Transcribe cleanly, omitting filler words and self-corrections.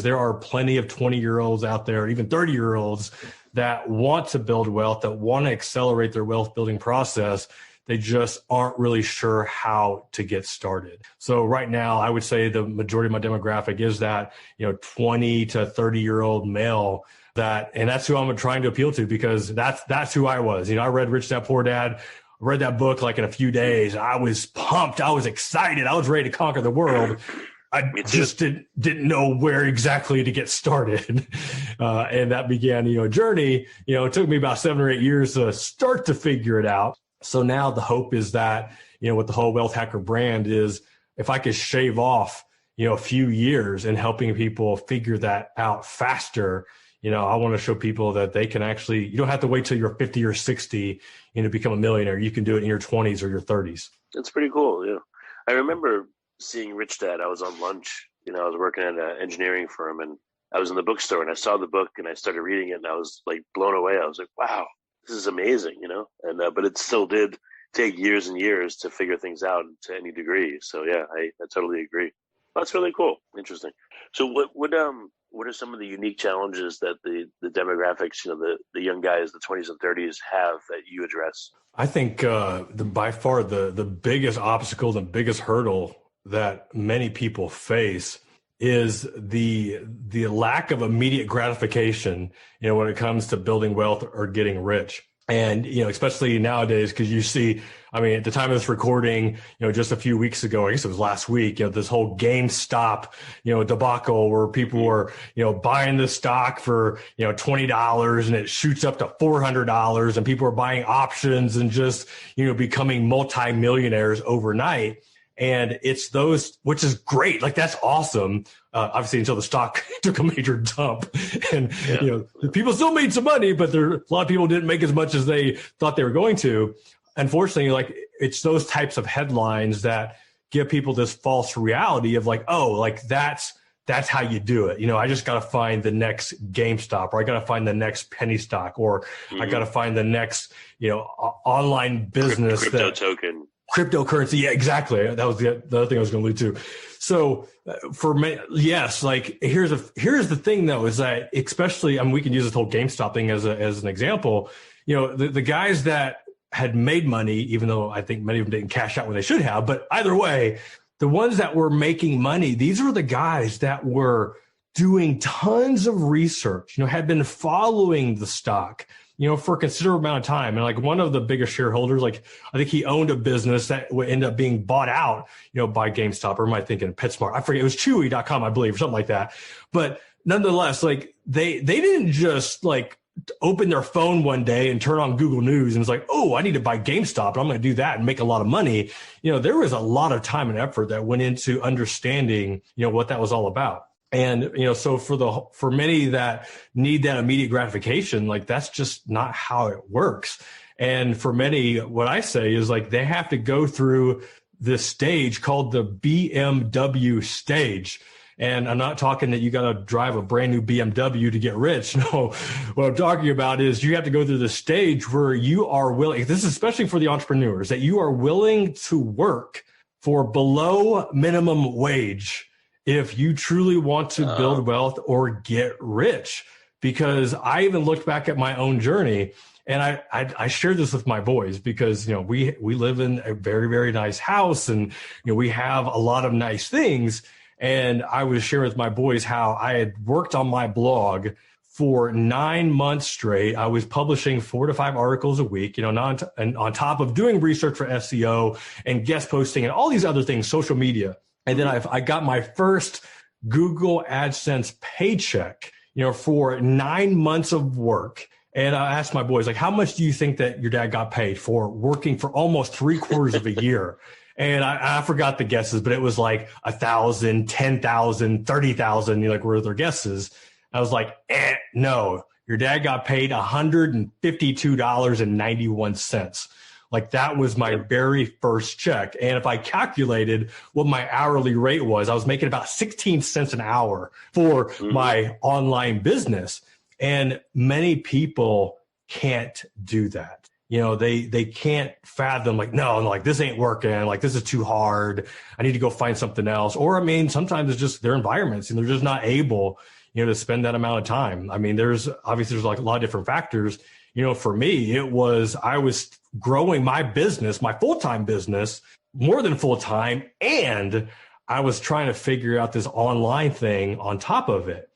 There are plenty of 20-year-olds out there, even 30-year-olds that want to build wealth, that want to accelerate their wealth building process. They just aren't really sure how to get started. So right now, I would say the majority of my demographic is that, 20 to 30-year-old male and that's who I'm trying to appeal to, because that's who I was. I read Rich Dad Poor Dad, read that book like in a few days. I was pumped. I was excited. I was ready to conquer the world. I just didn't know where exactly to get started. And that began, a journey. It took me about 7 or 8 years to start to figure it out. So now the hope is that, with the whole Wealth Hacker brand is if I could shave off, a few years in helping people figure that out faster, I want to show people that they can actually, you don't have to wait till you're 50 or 60, to become a millionaire. You can do it in your 20s or your 30s. That's pretty cool. Yeah. I remember seeing Rich Dad. I was on lunch, I was working at an engineering firm, and I was in the bookstore and I saw the book and I started reading it, and I was like blown away. I was like, wow, this is amazing, and, but it still did take years and years to figure things out to any degree. So yeah, I totally agree. That's really cool. Interesting. So what are some of the unique challenges that the demographics, the young guys, the 20s and 30s have that you address? I think by far the biggest obstacle, the biggest hurdle that many people face is the lack of immediate gratification, when it comes to building wealth or getting rich. And, especially nowadays, because you see, at the time of this recording, just a few weeks ago, I guess it was last week, this whole GameStop, debacle where people were, buying the stock for, $20 and it shoots up to $400, and people are buying options and just, becoming multimillionaires overnight. And it's those, which is great. Like, that's awesome. Obviously, until the stock took a major dump, and people still made some money, but a lot of people didn't make as much as they thought they were going to. Unfortunately, it's those types of headlines that give people this false reality of that's how you do it. I just got to find the next GameStop, or I got to find the next penny stock, or I got to find the next online business, crypto token. Cryptocurrency. Yeah, exactly. That was the other thing I was going to allude to. So for me, yes, here's the thing though, is that especially, we can use this whole GameStop thing as an example. The guys that had made money, even though I think many of them didn't cash out when they should have, but either way, the ones that were making money, these were the guys that were doing tons of research, had been following the stock, for a considerable amount of time. And one of the biggest shareholders, I think he owned a business that would end up being bought out, by GameStop, or am I thinking PetSmart? I forget. It was Chewy.com, I believe, or something like that. But nonetheless, they didn't just open their phone one day and turn on Google News and it's like, oh, I need to buy GameStop, and I'm going to do that and make a lot of money. There was a lot of time and effort that went into understanding, what that was all about. And, so for many that need that immediate gratification, that's just not how it works. And for many, what I say is they have to go through this stage called the BMW stage. And I'm not talking that you got to drive a brand new BMW to get rich. No, what I'm talking about is you have to go through the stage where you are willing, this is especially for the entrepreneurs, that you are willing to work for below minimum wage if you truly want to build wealth or get rich. Because I even looked back at my own journey, and I shared this with my boys, because, we live in a very, very nice house, and, we have a lot of nice things. And I was sharing with my boys how I had worked on my blog for 9 months straight. I was publishing 4 to 5 articles a week, and on top of doing research for SEO and guest posting and all these other things, social media. And then I got my first Google AdSense paycheck, for 9 months of work. And I asked my boys, how much do you think that your dad got paid for working for almost 3/4 of a year? And I forgot the guesses, but it was 1,000, 10,000, 30,000, were their guesses. I was like, no, your dad got paid $152.91. That was my very first check. And if I calculated what my hourly rate was, I was making about 16 cents an hour for my online business. And many people can't do that. they can't fathom like, no, like this ain't working. Like this is too hard. I need to go find something else. Or, I mean, sometimes it's just their environments and they're just not able, to spend that amount of time. I mean, there's like a lot of different factors. For me, I was growing my business, my full-time business, more than full-time. And I was trying to figure out this online thing on top of it.